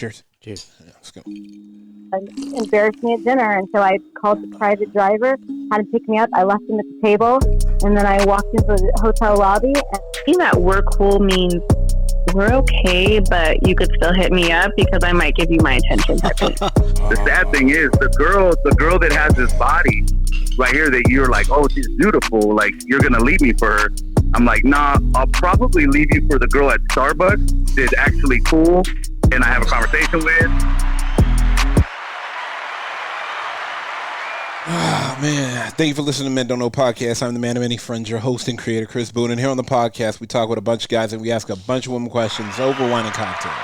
Cheers. Cheers. Yeah, let's go. Embarrassed me at dinner, and so I called the private driver, had him pick me up. I left him at the table, and then I walked into the hotel lobby. And that we're cool means we're okay, but you could still hit me up because I might give you my attention. The sad thing is, the girl that has this body right here that you're like, oh, she's beautiful, like you're gonna leave me for her. I'm like, nah, I'll probably leave you for the girl at Starbucks that's actually cool and I have a conversation with. Oh, man. Thank you for listening to Men Don't Know Podcast. I'm the man of many friends, your host and creator, Chris Boone. And here on the podcast, we talk with a bunch of guys and we ask a bunch of women questions over wine and cocktails.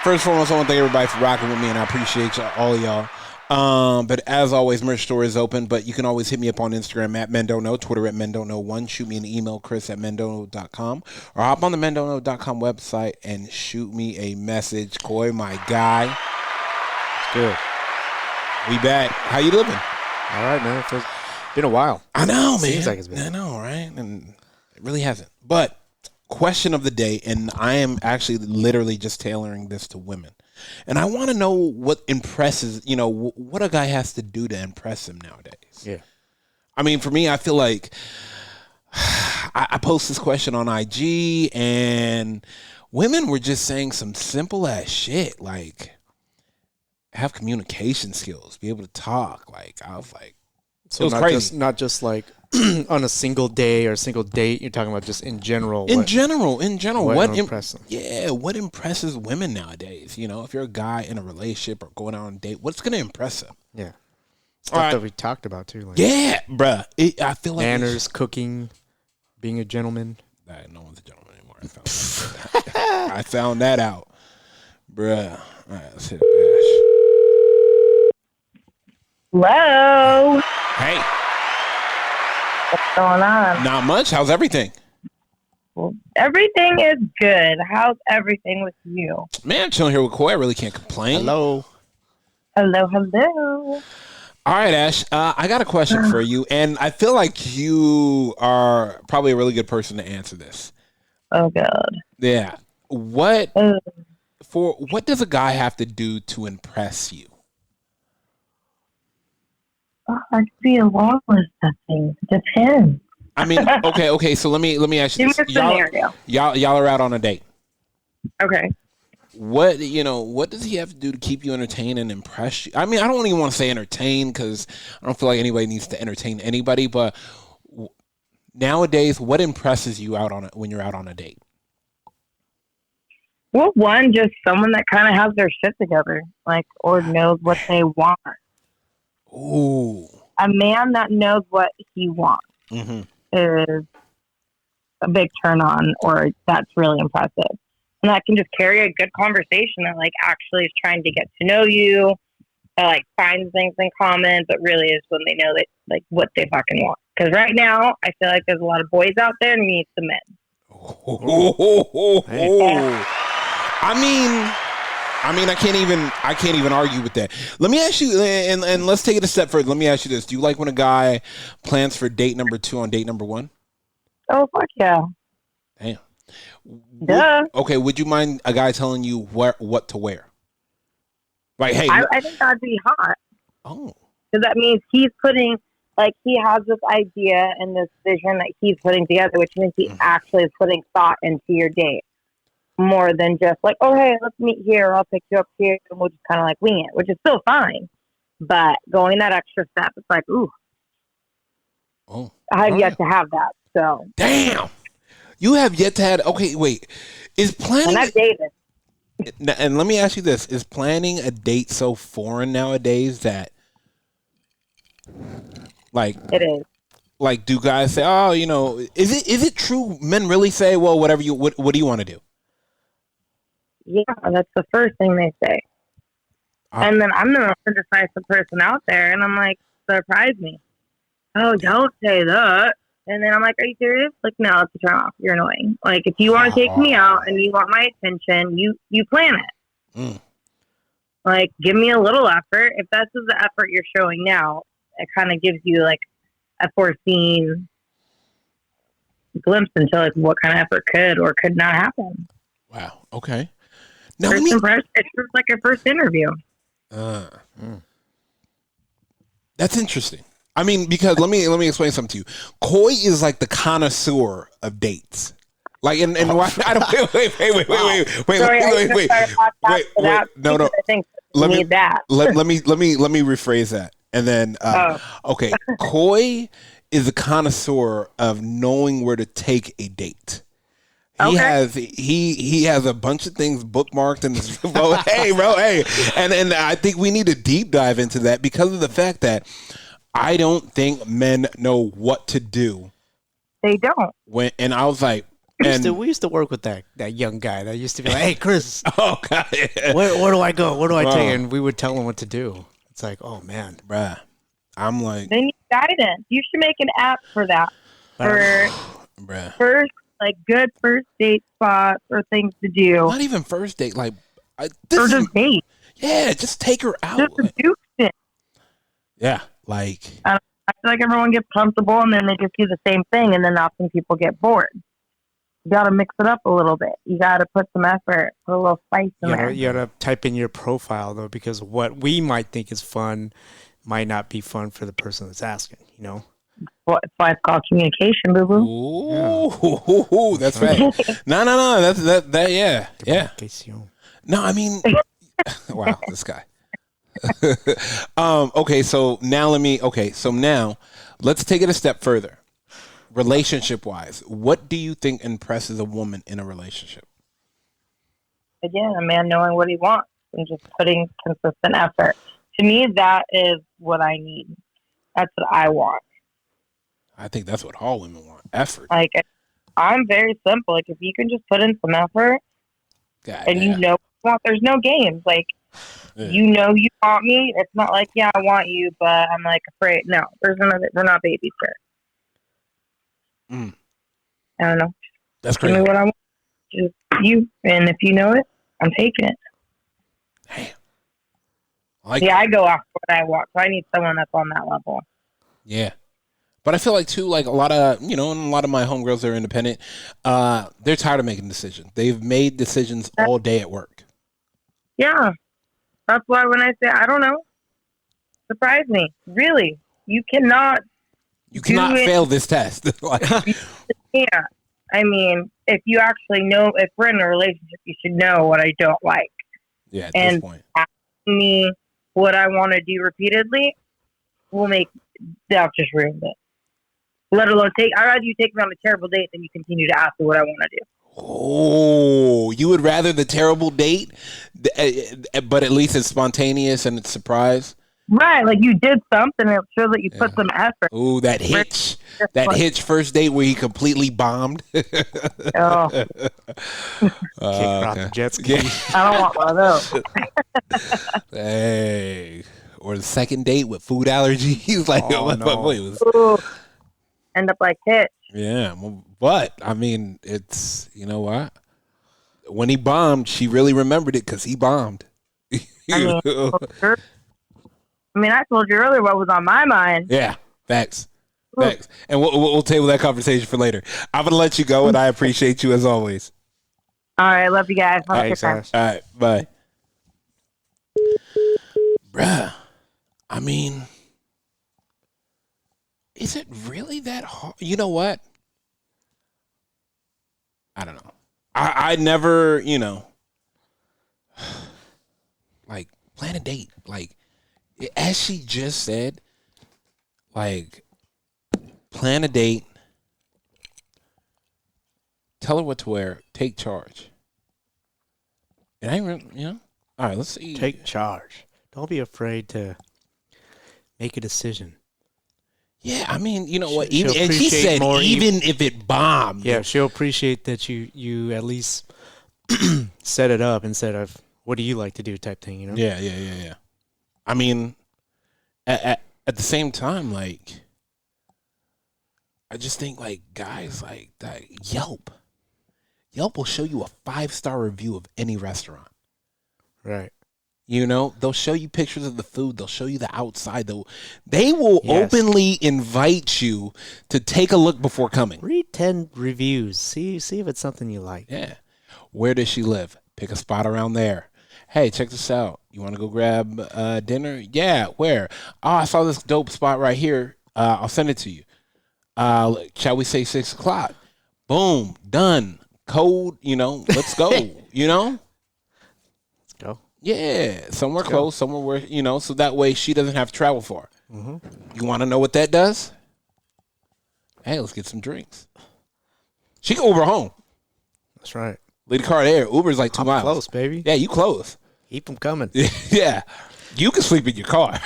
First and foremost, I want to thank everybody for rocking with me, and I appreciate all of y'all. But as always, merch store is open, but you can always hit me up on Instagram at Men Don't Know, Twitter at Men Don't Know 1. Shoot me an email, Chris at mendontknow.com, or hop on the mendontknow.com website and shoot me a message. Coy, my guy. It's good. We back. How you living? All right, man. It's been a while. I know, man. Seems like it's been. I know, right? And it really hasn't. But question of the day, and I am actually literally just tailoring this to women. And I want to know what impresses, what a guy has to do to impress him nowadays. Yeah. I mean, for me, I feel like I post this question on IG, and women were just saying some simple ass shit, like have communication skills, be able to talk. Like, I was like, so it was crazy. Not just like on a single day or a single date. You're talking about just in general. In general. What impresses them? Yeah, what impresses women nowadays? If you're a guy in a relationship or going out on a date, what's going to impress them? Yeah. Stuff that we talked about too. Like yeah, bruh. I feel like manners, cooking, being a gentleman. No one's a gentleman anymore. I found that out. Bruh. All right, let's hit it, Hello. Hey. What's going on? Not much. How's everything? Well, everything is good. How's everything with you? Man, I'm chilling here with Coy. I really can't complain. Hello. Hello. All right, Ash. I got a question for you, and I feel like you are probably a really good person to answer this. Oh, God. Yeah. What does a guy have to do to impress you? I could be a long list of things. Depends. I mean, okay. So let me ask you this. Give me a scenario. Y'all are out on a date. Okay. What does he have to do to keep you entertained and impress you? I mean, I don't even want to say entertain because I don't feel like anybody needs to entertain anybody. But nowadays, what impresses you when you're out on a date? Well, one, just someone that kind of has their shit together, or knows what they want. Ooh. A man that knows what he wants is a big turn on, or that's really impressive. And that can just carry a good conversation that actually is trying to get to know you, that finds things in common, but really is when they know that what they fucking want. Because right now, I feel like there's a lot of boys out there and we need some men. I mean, I can't even argue with that. Let me ask you, and let's take it a step further. Let me ask you this: do you like when a guy plans for date number 2 on date number 1? Oh, fuck yeah! Damn. Duh. Okay, would you mind a guy telling you what to wear? Like, hey, I think that'd be hot. Oh, because that means he's putting he has this idea and this vision that he's putting together, which means he actually is putting thought into your date. More than just oh, hey, let's meet here. I'll pick you up here, and we'll just kind of wing it, which is still fine. But going that extra step, it's ooh. Oh, I have yet to have that. So damn, you have yet to have. Okay, wait. Is planning? And I've dated. And let me ask you this: is planning a date so foreign nowadays that, it is? Do guys say, oh, is it true? Men really say, well, whatever what do you want to do? Yeah, that's the first thing they say. And then I'm the most indecisive person out there, and I'm surprise me. Oh, don't say that. And then I'm are you serious? No, it's a turn off. You're annoying. If you want to take me out and you want my attention, you plan it. Give me a little effort. If that's the effort you're showing now, it kind of gives you a foreseen glimpse into what kind of effort could or could not happen. Wow. Okay. No, First impression. It's just like a first interview. That's interesting. I mean, because let me explain something to you. Coy is like the connoisseur of dates. Like, and why? I don't wait. Sorry, No. I think let me that. let me rephrase that, and then okay. Coy is a connoisseur of knowing where to take a date. He has a bunch of things bookmarked in his phone. Hey, and I think we need to deep dive into that because of the fact that I don't think men know what to do. They don't. And I was like, we used to work with that young guy that used to be like, "Hey, Chris, oh god, where do I go? Where do I take?" And we would tell him what to do. It's like, oh man, bruh. I'm like, they need guidance. You should make an app for that. For first, like good first date spots or things to do. Not even first date, like or just date. Yeah, just take her out. Just to do it. Yeah, like I feel like everyone gets comfortable and then they just do the same thing, and then often people get bored. You got to mix it up a little bit. You got to put some effort, put a little spice in there. You got to type in your profile though, because what we might think is fun might not be fun for the person that's asking. You know. Well, it's why it's called communication, boo boo. Ooh, that's right. No, that yeah. No, I mean, wow, this guy. Okay, so now let's take it a step further. Relationship wise, what do you think impresses a woman in a relationship? Again, a man knowing what he wants and just putting consistent effort. To me, that is what I need. That's what I want. I think that's what all women want. Effort. Like, I'm very simple. Like, if you can just put in some effort you know what you want, there's no games. Like, you know you want me. It's not like, yeah, I want you, but I'm like afraid. No, we're not babies here. I don't know. That's crazy. Give me what I want. Just you. And if you know it, I'm taking it. Damn. I go off what I want. So I need someone that's on that level. Yeah. But I feel like too, like a lot of my homegirls that are independent, they're tired of making decisions. They've made decisions all day at work. Yeah. That's why when I say, I don't know, surprise me. Really. You cannot fail this test. Yeah. I mean, if you actually know, if we're in a relationship, you should know what I don't like. Yeah, at this point. Asking me what I want to do repeatedly that'll just ruin it. Let alone I'd rather you take me on a terrible date than you continue to ask me what I want to do. Oh, you would rather the terrible date, but at least it's spontaneous and it's surprise? Right, like you did something. It shows that you put some effort. Ooh, that hitch. Hitch first date where he completely bombed. Kick the jet ski. I don't want one of those. Hey. Or the second date with food allergies. Like, end up like Hitch. Yeah, but I mean, it's, you know what? When he bombed, she really remembered it because he bombed. I told you earlier what was on my mind. Yeah, facts. And we'll table that conversation for later. I'm going to let you go, and I appreciate you as always. All right, love you guys. Thanks, all right, bye. Bruh, I mean, is it really that hard? You know what? I don't know. I never, like, plan a date. Like, as she just said, like, plan a date, tell her what to wear, take charge. And I really, all right, let's see. Take charge. Don't be afraid to make a decision. Yeah, I mean, you know what? Even, and she said, even if it bombed. Yeah, she'll appreciate that you at least set it up instead of what do you like to do type thing, Yeah. I mean, at the same time, like, I just think, like, guys, like, that Yelp will show you a 5-star review of any restaurant. Right. They'll show you pictures of the food. They'll show you the outside. They will openly invite you to take a look before coming. Read 10 reviews. See if it's something you like. Yeah. Where does she live? Pick a spot around there. Hey, check this out. You want to go grab dinner? Yeah, where? Oh, I saw this dope spot right here. I'll send it to you. Shall we say 6 o'clock? Boom, done. Code, let's go, Let's go. Yeah, somewhere close, somewhere where, so that way she doesn't have to travel far. Mm-hmm. You want to know what that does? Hey, let's get some drinks. She can Uber home. That's right. Leave the car there. Uber's like 2 miles. Close, baby. Yeah, you close. Keep them coming. Yeah. You can sleep in your car.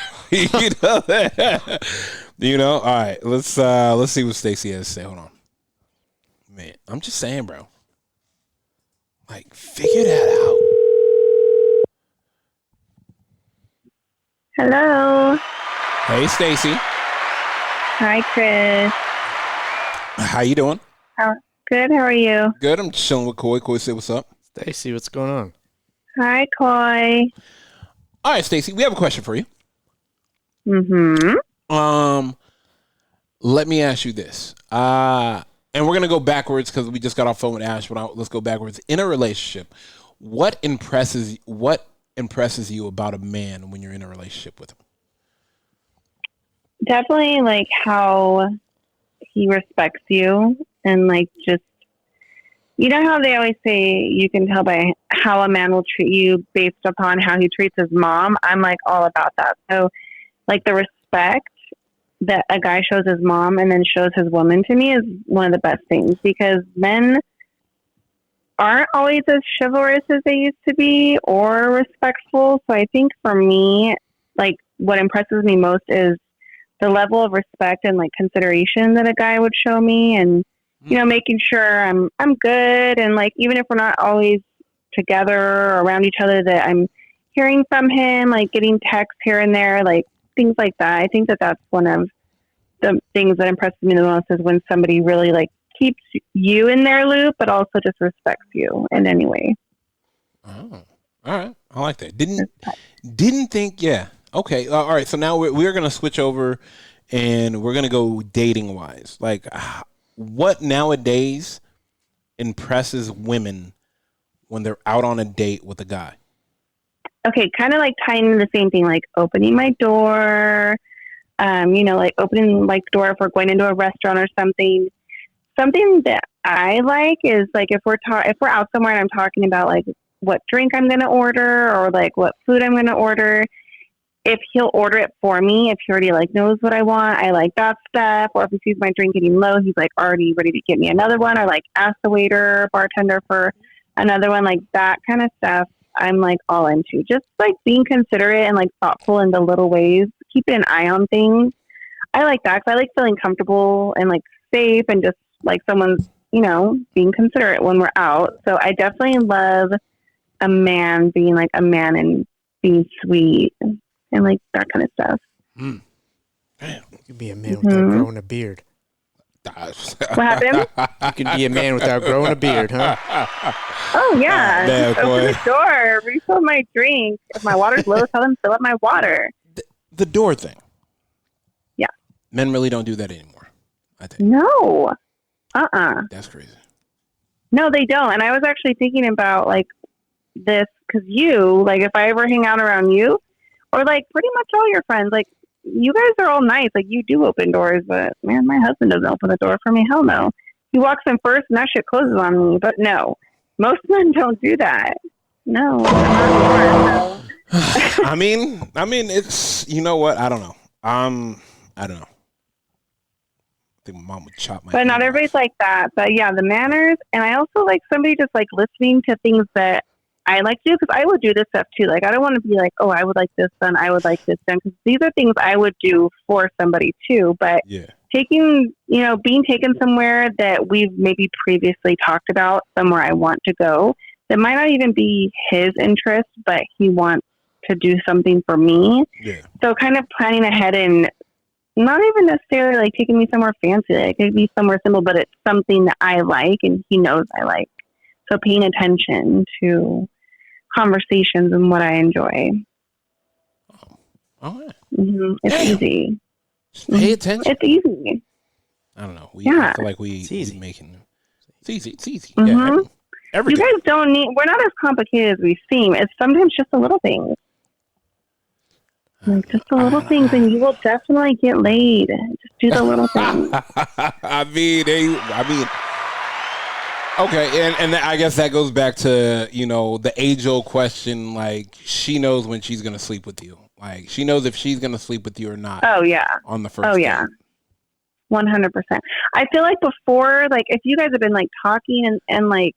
All right. Let's see what Stacey has to say. Hold on. Man, I'm just saying, bro. Like, figure that out. Hello. Hey, Stacey. Hi, Chris. How you doing? Good. How are you? Good. I'm chilling with Coy. Coy, say what's up. Stacey, what's going on? Hi, Coy. All right, Stacey, we have a question for you. Mm-hmm. Let me ask you this. And we're gonna go backwards because we just got off phone with Ash. But let's go backwards. In a relationship, what impresses you about a man when you're in a relationship with him? Definitely like how he respects you and like just, how they always say you can tell by how a man will treat you based upon how he treats his mom. I'm like all about that. So like the respect that a guy shows his mom and then shows his woman to me is one of the best things, because men aren't always as chivalrous as they used to be or respectful. So I think for me, like what impresses me most is the level of respect and like consideration that a guy would show me, and making sure I'm good, and like even if we're not always together or around each other, that I'm hearing from him, like getting texts here and there, like things like that. I think that that's one of the things that impresses me the most, is when somebody really like keeps you in their loop, but also just respects you in any way. Oh, all right. I like that. Didn't think. Yeah. Okay. All right. So now we're going to switch over and we're going to go dating wise. Like what nowadays impresses women when they're out on a date with a guy? Okay. Kind of like tying in the same thing, like opening my door, like opening like the door if we're going into a restaurant or something. Something that I like is like if we're out somewhere and I'm talking about like what drink I'm going to order or like what food I'm going to order, if he'll order it for me, if he already like knows what I want, I like that stuff. Or if he sees my drink getting low, he's like already ready to get me another one, or like ask the waiter, bartender for another one, like that kind of stuff. I'm like all into just like being considerate and like thoughtful in the little ways, keeping an eye on things. I like that because I like feeling comfortable and like safe and just like someone's, being considerate when we're out. So I definitely love a man being like a man and being sweet and like that kind of stuff. Damn. You can be a man without growing a beard. What happened? You can be a man without growing a beard, huh? Oh, yeah. Man, just open the door, refill my drink. If my water's low, tell them fill up my water. The door thing. Yeah. Men really don't do that anymore, I think. No. That's crazy. No, they don't. And I was actually thinking about like this because if I ever hang out around you or like pretty much all your friends, like you guys are all nice. Like you do open doors, but man, my husband doesn't open the door for me. Hell no. He walks in first and that shit closes on me. But no, most men don't do that. No. I mean, it's, you know what? I don't know. I don't know. I think my mom would chop my But not everybody's like that. But yeah, the manners. And I also like somebody just like listening to things that I like to do, because I would do this stuff too. Like, I don't want to be like, oh, I would like this done, I would like this done, because these are things I would do for somebody too. But being taken somewhere that we've maybe previously talked about, somewhere I want to go, that might not even be his interest, but he wants to do something for me. Yeah. So kind of planning ahead and not even necessarily like taking me somewhere fancy. Like, it could be somewhere simple, but it's something that I like and he knows I like. So paying attention to conversations and what I enjoy. Oh, yeah. Mm-hmm. It's easy. Just pay attention. It's easy. I don't know. I feel like we making it's easy. It's easy. Mm-hmm. Yeah. Every You day. guys don't need. We're not as complicated as we seem. It's sometimes just the little things. Like just the little things, and you will definitely get laid. Just do the little things. I mean, okay, and I guess that goes back to, you know, the age-old question, like, she knows when she's going to sleep with you. Like, she knows if she's going to sleep with you or not. Oh, yeah. On the first Oh, yeah. 100%. I feel like before, like, if you guys have been, like, talking and like,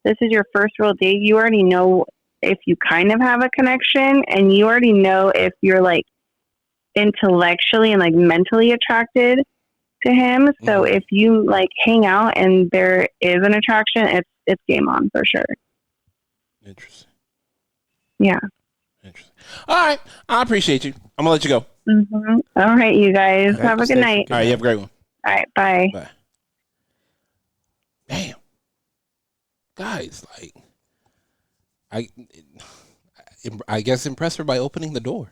this is your first real date, you already know if you kind of have a connection, and you already know if you're, like, intellectually and, like, mentally attracted to him. So if you, like, hang out and there is an attraction, it's game on for sure. Interesting. Yeah. Interesting. All right. I appreciate you. I'm going to let you go. Mm-hmm. All right, you guys. Have a good night. All right. You have a great one. All right. Bye. Bye. Damn. Guys, like, I guess impress her by opening the door.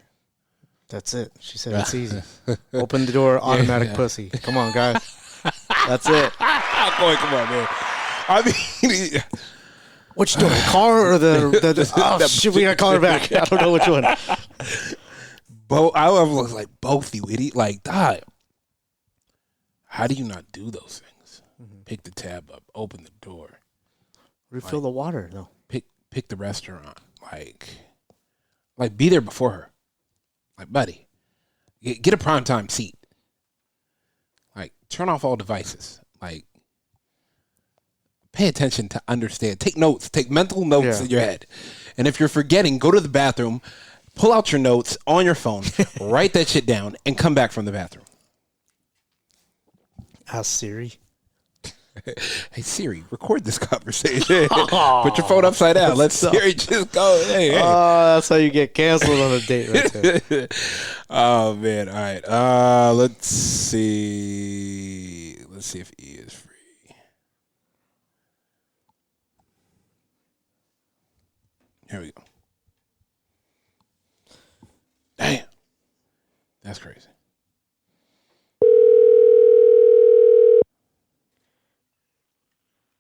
That's it. She said it's easy. Open the door, automatic pussy. Come on, guys. That's it. Come on, man. I mean, which door? The car or the oh, shit, we gotta call her back. I don't know which one. I was like, both, you idiot. Like, God, how do you not do those things? Pick the tab up, open the door. Refill the water, though. Pick the restaurant. Like be there before her. Like, buddy, get a primetime seat. Like, turn off all devices. Like, pay attention to understand. Take notes. Take mental notes in your head. And if you're forgetting, go to the bathroom, pull out your notes on your phone, write that shit down, and come back from the bathroom. Ask Siri. Hey, Siri, record this conversation. Put your phone upside down. Let Siri just go. Hey. Oh, that's how you get canceled on a date right there. Oh, man. All right. Let's see. Let's see if E is free. Here we go. Damn. That's crazy.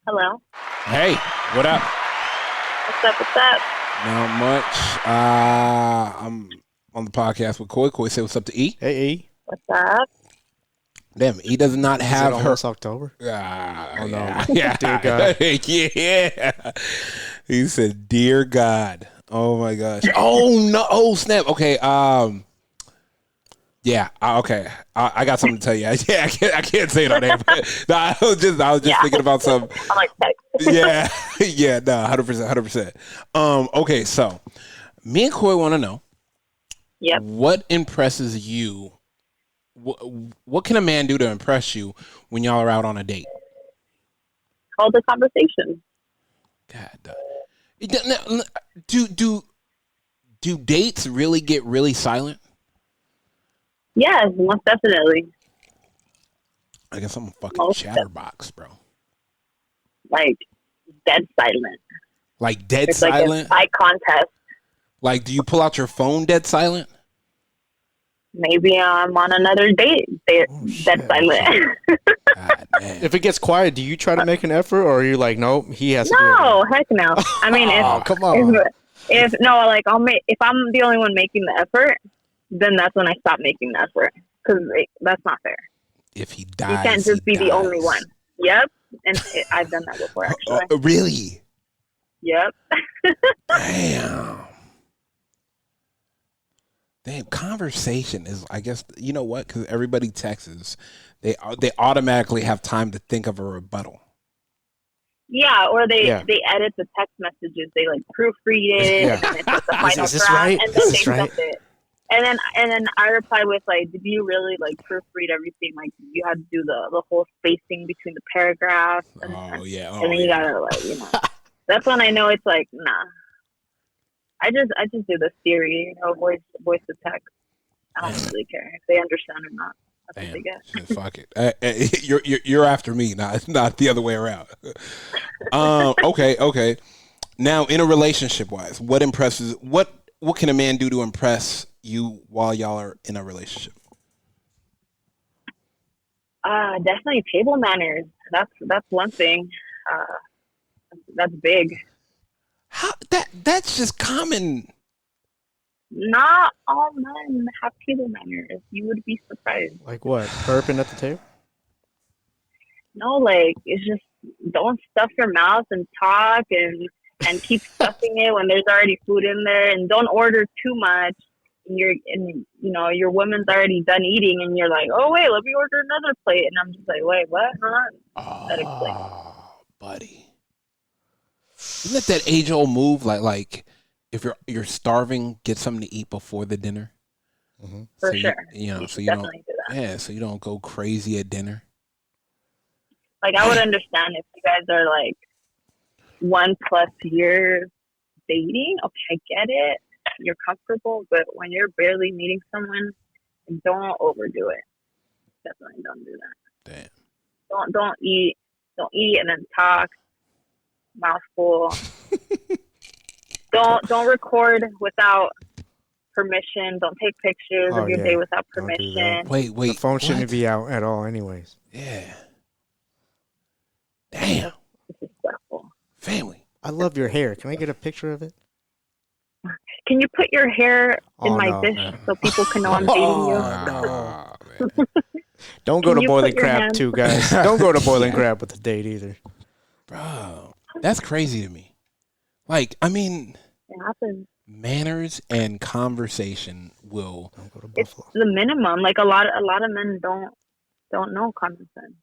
Hello. Hey, what up? What's up? What's up? Not much. I'm on the podcast with Koi. Koi, say what's up to E. Hey, E. What's up? Damn, E does not have Is it her. almost October? Oh, no. Yeah. Yeah. Dear God. Yeah. He said, dear God. Oh, my gosh. Oh, no. Oh, snap. Okay. Yeah. Okay. I got something to tell you. Yeah, I can't say it on air. But no, I was just thinking about some. I'm like, Yeah. Yeah. No. 100%. 100%. Okay. So, me and Koi want to know. Yep. What impresses you? What can a man do to impress you when y'all are out on a date? hold the conversation. God. Do dates really get really silent? Yes, most definitely. I guess I'm a fucking chatterbox, bro. Like dead silent. Like dead It's silent? like eye contest. Like, do you pull out your phone dead silent? Maybe I'm on another date. Dead silent. God, man. If it gets quiet, do you try to make an effort, or are you like, nope, he has to do it? No, heck no. I mean, Come on. if I'm the only one making the effort, then that's when I stop making the effort, because that's not fair. If he dies, you can't just be the only one. Yep, and I've done that before actually. Really? Yep. Damn, conversation is, I guess, you know what? Because everybody texts, they automatically have time to think of a rebuttal. Yeah, or they edit the text messages. They like proofread it, and it's like the final Is this draft, right? and then Is they this right? send it. And then I reply with like, did you really like proofread everything? Like you had to do the whole spacing between the paragraphs. And then you gotta like, that's when I know it's like, nah. I just do the Siri, voice to text. I don't really care if they understand or not. That's what they get. Shit, fuck it. You're after me, not the other way around. Okay. Now, in a relationship wise, what can a man do to impress you while y'all are in a relationship? Definitely table manners. That's one thing. that's big. How that's just common. Not all men have table manners. You would be surprised. Like what? Burping at the table? No, like it's just don't stuff your mouth and talk and keep stuffing it when there's already food in there, and don't order too much. And your woman's already done eating, and you're like, oh wait, let me order another plate, and I'm just like, wait, what? That explains. Buddy, isn't it that age old move? Like if you're starving, get something to eat before the dinner. Mm-hmm. For so sure. So you definitely don't. do that. Yeah, so you don't go crazy at dinner. Like I would understand if you guys are like 1+ years dating. Okay, I get it. You're comfortable, but when you're barely meeting someone, don't overdo it. Definitely don't do that. Damn. Don't eat and then talk. Mouthful. Don't record without permission. Don't take pictures of your day without permission. Wait. The phone shouldn't be out at all, anyways. Yeah. Damn. Disrespectful. Family. I love your hair. Can I get a picture of it? Can you put your hair in my dish so people can know I'm dating you? No. Don't go to Boiling Crab hand- too, guys. Don't go to Boiling Crab with a date either. Bro, that's crazy to me. Like, I mean, It happens. manners and conversation will. Don't go to It's Buffalo. the minimum. Like a lot of men don't know common sense.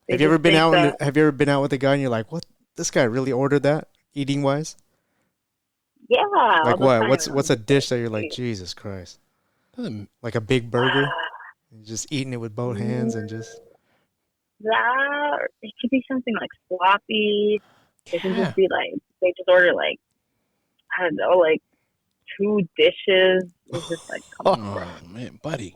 They Have you ever just been think out? that- Have you ever been out with a guy and you're like, "What? This guy really ordered that? Eating wise? Yeah. all Like the what? time. What's a dish that you're like, Jesus Christ? Like a big burger? You're just eating it with both hands and just. That it could be something like sloppy. It can just be like they just order like I don't know, like 2 dishes. It's just like come on. Oh man, buddy,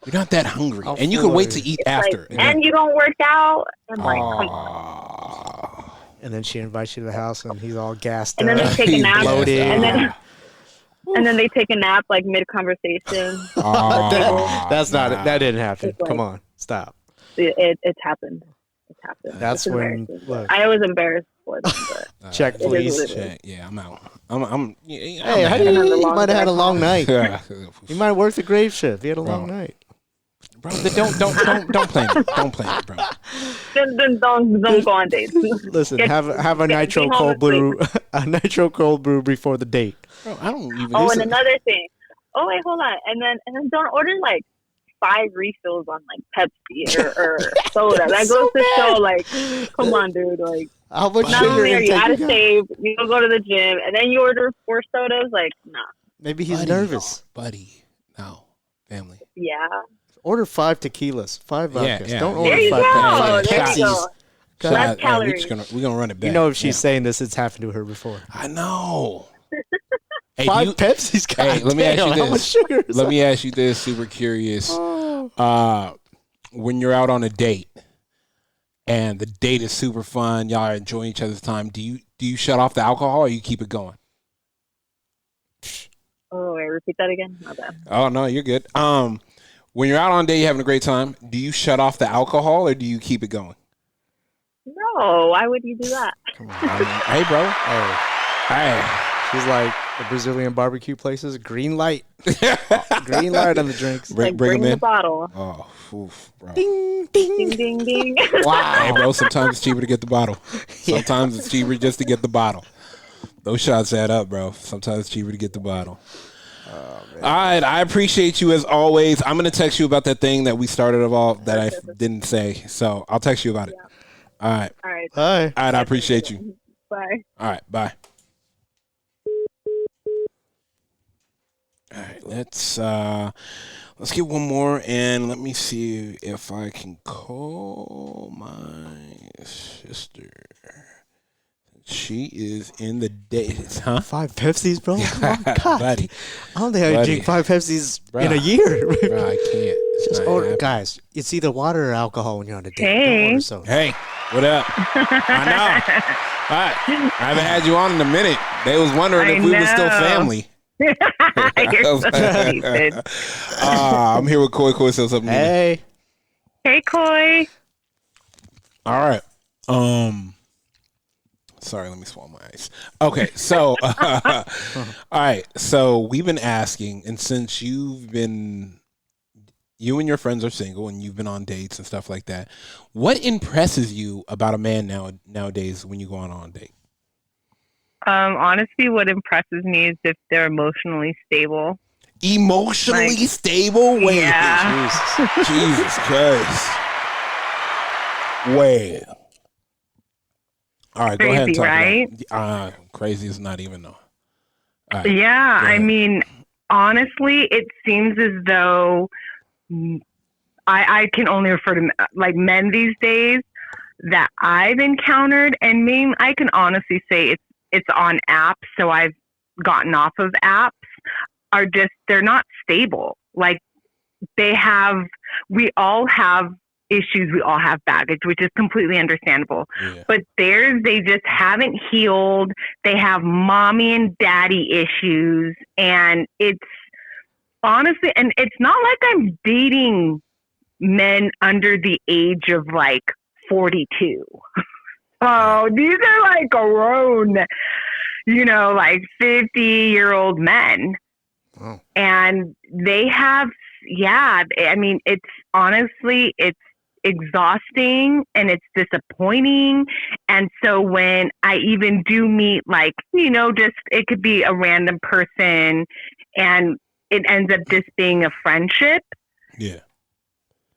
you're not that hungry, How and you full can wait are to you? eat It's after. like, and you don't work out. I'm like, come on. And then she invites you to the house and he's all gassed And then up. they take a He's nap. bloated. And then they take a nap like mid conversation. That didn't happen. It's like- Come on, stop. It's happened. It's happened. That's It's when embarrassing. look. I was embarrassed for them, but Check, it is please. what it is. Check. Yeah, I'm out. I'm Hey, how do Another you long might have had a drive long home. night. Yeah. You might have worked the grave shift. You had a long Bro. night. Bro, don't plan it. Don't plan it, bro. Then don't go on dates. Listen, have a nitro home cold and brew, a nitro cold brew before the date. Bro, I don't even. Oh, and another thing. Oh wait, hold on. And then don't order like 5 refills on like Pepsi or soda. That goes to show like, come on, dude. Like, How much not sugar only are you intake out of you got? shape, you don't go to the gym, and then you order 4 sodas. Like, nah. Maybe he's Buddy. nervous. buddy. No, family. Yeah. Order 5 tequilas, 5 Yeah, vodkas. yeah. Don't There order There you 5 go. Pepsis. There you Pepsis. go. So, Less we're calories. gonna run it back. You know, if she's Yeah. saying this, it's happened to her before. I know. Hey, 5 you- Pepsis. Hey, let me ask you How this. much sugar is Let me ask you this. Super curious. When you're out on a date and the date is super fun, y'all are enjoying each other's time. Do you shut off the alcohol or you keep it going? Oh, wait, repeat that again. My bad. Oh no, you're good. When you're out on a date, you're having a great time. Do you shut off the alcohol or do you keep it going? No, why would you do that? Come on. Hey, bro. Hey. She's like the Brazilian barbecue places. Green light. Green light on the drinks. Bring Bring them the in. bottle. Oh, oof, bro. Ding, ding. Ding, ding, ding. Hey, bro. Sometimes it's cheaper to get the bottle. Sometimes it's cheaper just to get the bottle. Those shots add up, bro. Sometimes it's cheaper to get the bottle. All right, I appreciate you as always. I'm gonna text you about that thing that we started of all that I didn't say, so I'll text you about it. All right, All right. Hi. I appreciate you. Bye. All right, bye. All right, let's get one more, and let me see if I can call my sister. She is in the days, huh? 5 Pepsis, bro. Come on, God. Buddy, I don't think I Buddy. drink 5 Pepsis Bruh. in a year. bro, I can't. It's Just not order, happening. guys. It's either water or alcohol when you're on a date. Hey. Don't order soda. Hey, what up? I know. All right. I haven't had you on in a minute. They was wondering I if we were still know. family. You're so stupid. I'm here with Koi. Koi says something. Hey. Hey, Koi. All right. Sorry, let me swallow my ice. Okay, so all right. So we've been asking, and since you and your friends are single and you've been on dates and stuff like that, what impresses you about a man nowadays when you go on a date? Honestly, what impresses me is if they're emotionally stable. Emotionally stable? Wait, Yeah. Jesus Christ. Wait. All right, go ahead and Crazy, talk right? about it. Crazy is not even though. Right, Yeah, I mean, honestly, it seems as though I can only refer to like men these days that I've encountered, and maybe I can honestly say it's on apps. So I've gotten off of apps. Are just they're not stable. Like we all have issues, we all have baggage, which is completely understandable. Yeah. But they just haven't healed. They have mommy and daddy issues, and it's honestly, and it's not like I'm dating men under the age of like 42. Oh, these are like grown, like 50-year-old men. Oh. And they have, I mean, it's honestly, it's exhausting and it's disappointing. And so when I even do meet, like, just it could be a random person and it ends up just being a friendship. Yeah.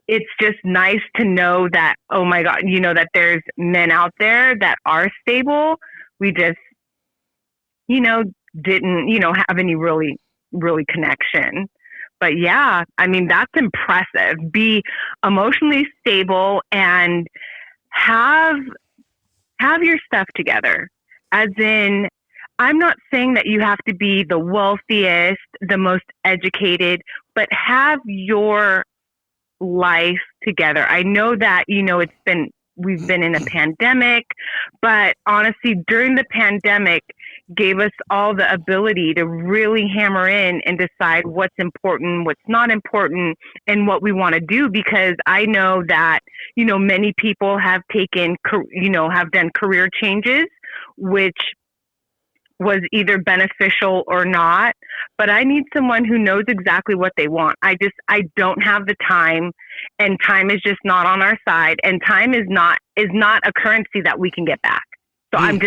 It's just nice to know that, oh my God, that there's men out there that are stable. We just, didn't, have any really connection. But yeah, I mean, that's impressive. Be emotionally stable and have your stuff together. As in, I'm not saying that you have to be the wealthiest, the most educated, but have your life together. I know that, we've been in a pandemic, but honestly, during the pandemic gave us all the ability to really hammer in and decide what's important, what's not important, and what we want to do. Because I know that, many people have have done career changes, which was either beneficial or not, but I need someone who knows exactly what they want. I don't have the time, and time is just not on our side, and time is not a currency that we can get back. So I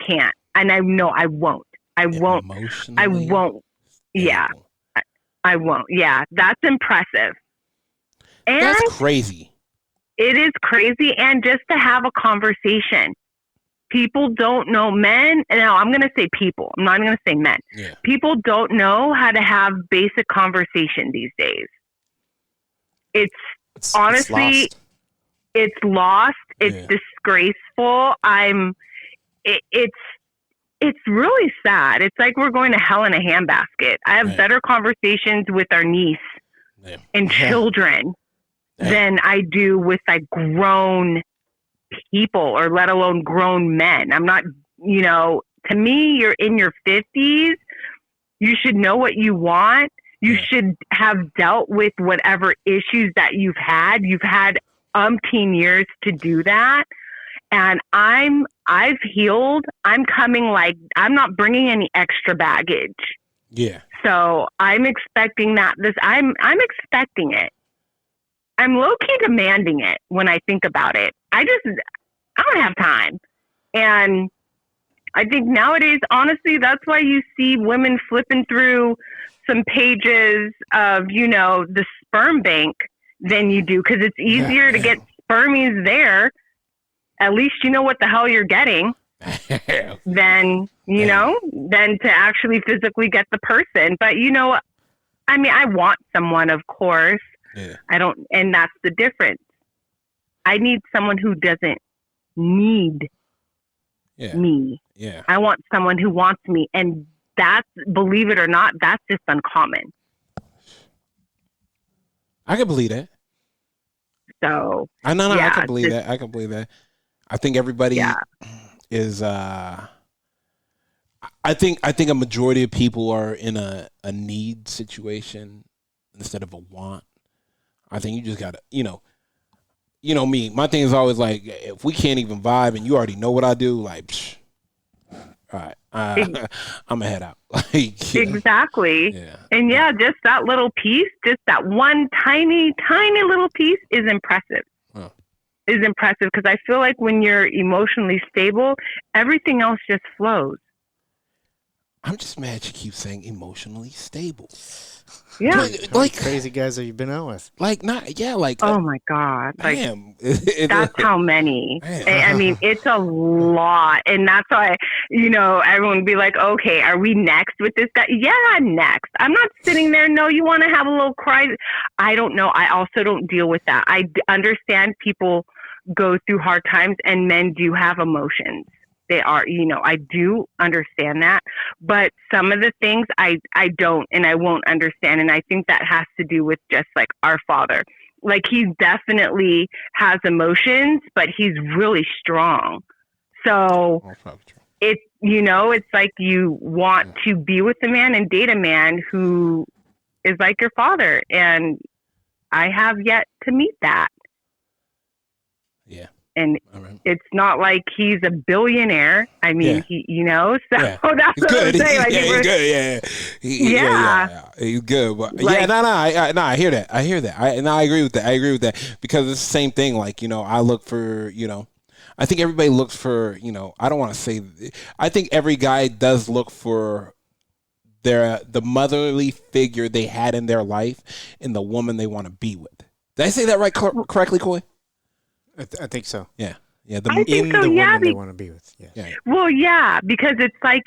can't, and I know I won't. I won't. Yeah. I won't. Yeah. That's impressive. And that's crazy. It is crazy. And just to have a conversation. People don't know, men. Now, I'm going to say people. I'm not even going to say men. Yeah. People don't know how to have basic conversation these days. It's honestly, it's lost. It's disgraceful. It's really sad. It's like we're going to hell in a handbasket. I have better conversations with our niece and children than I do with like grown people, or let alone grown men. I'm not, to me, you're in your 50s. You should know what you want. You should have dealt with whatever issues that you've had. You've had umpteen years to do that. And I've healed. I'm I'm not bringing any extra baggage. Yeah. So I'm expecting that I'm expecting it. I'm low-key demanding it when I think about it. I don't have time. And I think nowadays, honestly, that's why you see women flipping through some pages of, the sperm bank than you do. Because it's easier to get spermies there. At least you know what the hell you're getting than to actually physically get the person. But, I mean, I want someone, of course. Yeah. And that's the difference. I need someone who doesn't need me. Yeah. I want someone who wants me. And that's, believe it or not, that's just uncommon. I can believe that. So I can believe that. I can believe that. I think everybody is I think a majority of people are in a need situation instead of a want. I think you just gotta, you you know me. My thing is always like, if we can't even vibe and you already know what I do, like, all right, I'm gonna head out. Like, Exactly. Yeah. And just that little piece, just that one tiny, tiny little piece is impressive. Huh. Is impressive because I feel like when you're emotionally stable, everything else just flows. I'm just mad she keeps saying emotionally stable. Yeah. Like crazy guys that you've been out with. Like not like Oh my God. Like damn. that's how many. Man. I mean, it's a lot. And that's why, everyone would be like, okay, are we next with this guy? Yeah, I'm next. I'm not sitting there. No, you want to have a little cry. I don't know. I also don't deal with that. I understand people go through hard times and men do have emotions. They are, I do understand that, but some of the things I don't and I won't understand. And I think that has to do with just like our father. Like he definitely has emotions, but he's really strong. So it's, it's like you want to be with a man and date a man who is like your father. And I have yet to meet that. Yeah. And it's not like he's a billionaire. I mean, so that's what I'm saying. Like, he's good. Yeah. He's good. But like, I hear that. I agree with that. Because it's the same thing. Like, I look for, I think everybody looks for, I don't want to say, I think every guy does look for the motherly figure they had in their life and the woman they want to be with. Did I say that right correctly, Coy? I think so. Yeah. I think so, the woman they want to be with. Yeah. Well, yeah, because it's like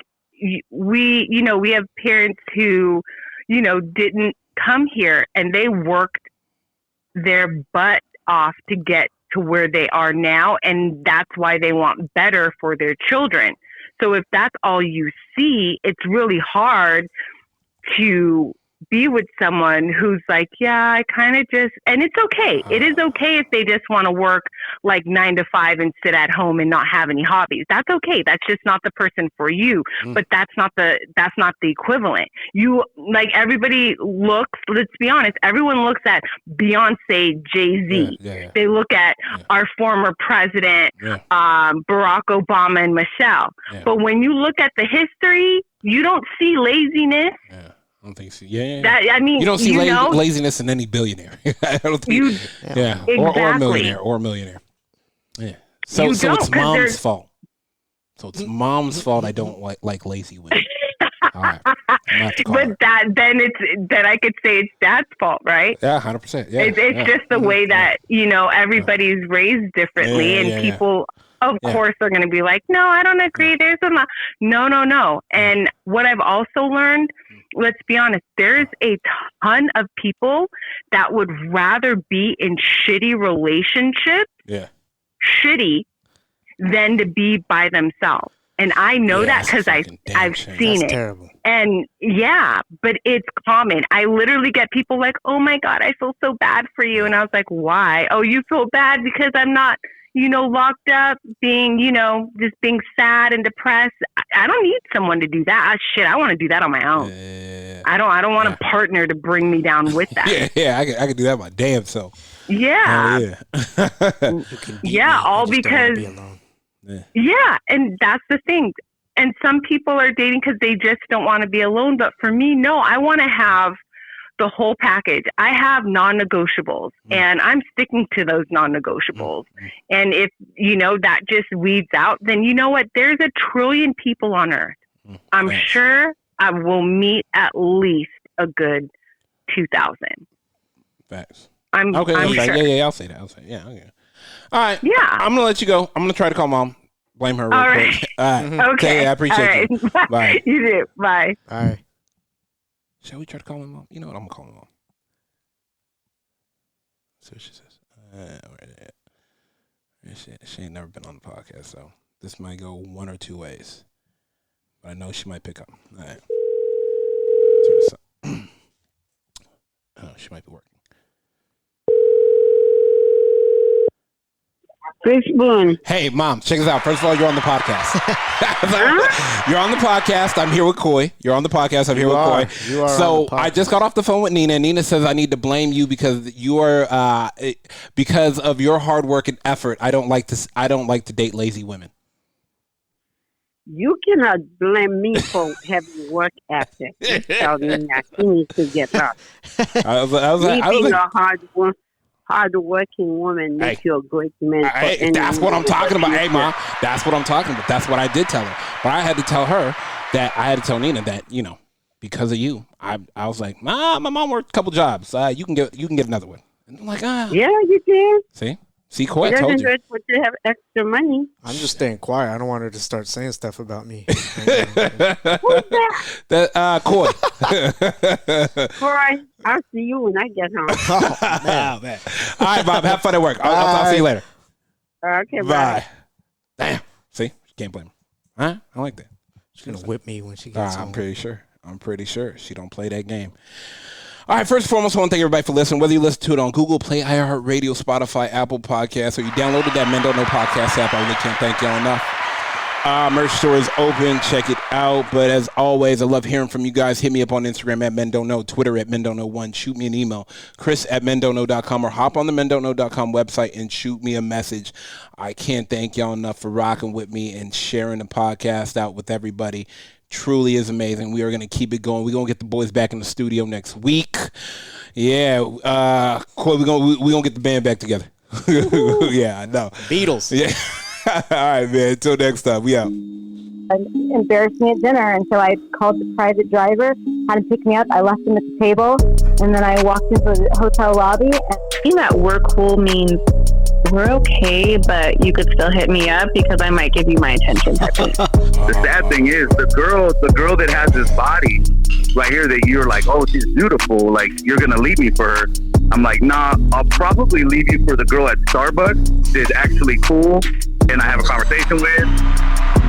we have parents who, didn't come here and they worked their butt off to get to where they are now. And that's why they want better for their children. So if that's all you see, it's really hard to be with someone who's like, yeah, I kind of just, and it's okay. It is okay if they just want to work like 9 to 5 and sit at home and not have any hobbies. That's okay. That's just not the person for you. But that's not the equivalent. You like everybody looks, let's be honest, everyone looks at Beyonce, Jay-Z. Yeah. They look at our former president, Barack Obama and Michelle. Yeah. But when you look at the history, you don't see laziness. Yeah. I don't think so. Yeah. That, I mean, you don't see laziness in any billionaire. I don't think. Exactly. Or millionaire. Yeah. So it's mom's fault. So it's mom's fault. I don't like lazy women. All right. But then I could say it's dad's fault, right? Yeah, 100%. Yeah. It's just the way that everybody's raised differently, and people. Of course, they're going to be like, no, I don't agree. There's no. And what I've also learned, let's be honest, there's a ton of people that would rather be in shitty relationships, than to be by themselves. And I know that because I've seen it. Terrible. And but it's common. I literally get people like, oh my God, I feel so bad for you. And I was like, why? Oh, you feel bad because I'm not, locked up, being, just being sad and depressed. I don't need someone to do that. Shit, I want to do that on my own. I don't want a partner to bring me down with that. I can do that my damn self. Yeah. All because. And that's the thing. And some people are dating because they just don't want to be alone. But for me, no, I want to have the whole package. I have non-negotiables and I'm sticking to those non-negotiables. And if, that just weeds out, then you know what? There's a trillion people on earth. I'm sure I will meet at least a good 2,000. Facts. I'm sure. Yeah, I'll say that. Yeah, okay. All right. Yeah. I'm going to let you go. I'm going to try to call mom. Blame her real quick. All right. Okay. I appreciate you. Bye. You do. Bye. Bye. Shall we try to call my mom? You know what? I'm going to call my mom. See what she says. She ain't never been on the podcast, so this might go one or two ways. But I know she might pick up. All right. Turn this up. Oh, she might be working. Fishbone. Hey, Mom, check this out. First of all, you're on the podcast. You're on the podcast. I'm here with Coy. You're on the podcast. I'm here with Coy. You are so on the podcast. I just got off the phone with Nina. Nina says I need to blame you because you are because of your hard work and effort. I don't like to date lazy women. You cannot blame me for having work ethic. You tell me that she needs to get up. I was Being a hard-working woman makes you a great man. That's what I'm talking about. Hey, Mom, that's what I'm talking about. That's what I did tell her. But I had to tell her that I had to tell Nina that, because of you, I was like, my mom worked a couple jobs. You can get another one. And I'm like, Yeah, you can. See, Coy, I It told doesn't you. hurt for to have extra money. I'm just staying quiet. I don't want her to start saying stuff about me. Who's that? Coy. Troy, I'll see you when I get home. Oh, man. All right, Bob, have fun at work. I'll see you later. Okay, bye. Bye. Damn. See, you can't blame her. Huh? I like that. She's going to whip me when she gets home. I'm pretty sure she don't play that game. All right, first and foremost, I want to thank everybody for listening. Whether you listen to it on Google Play, iHeartRadio, Spotify, Apple Podcasts, or you downloaded that Men Don't Know podcast app, I really can't thank y'all enough. Merch store is open. Check it out. But as always, I love hearing from you guys. Hit me up on Instagram at Men Don't Know, Twitter at Men Don't Know 1. Shoot me an email, chris@mendontknow.com, or hop on the mendontknow.com website and shoot me a message. I can't thank y'all enough for rocking with me and sharing the podcast out with everybody. Truly is amazing. We are going to keep it going. We're going to get the boys back in the studio next week. Yeah. Coy, we're going to get the band back together. Yeah, I know. Beatles. Yeah. All right, man. Until next time. We out. Embarrassed me at dinner, and so I called the private driver, had him pick me up. I left him at the table, and then I walked into the hotel lobby. And Saying that we're cool means we're okay, but you could still hit me up because I might give you my attention. The sad thing is the girl that has this body right here that you're like, oh, she's beautiful, like you're gonna leave me for her. I'm like, nah, I'll probably leave you for the girl at Starbucks that's actually cool and I have a conversation with.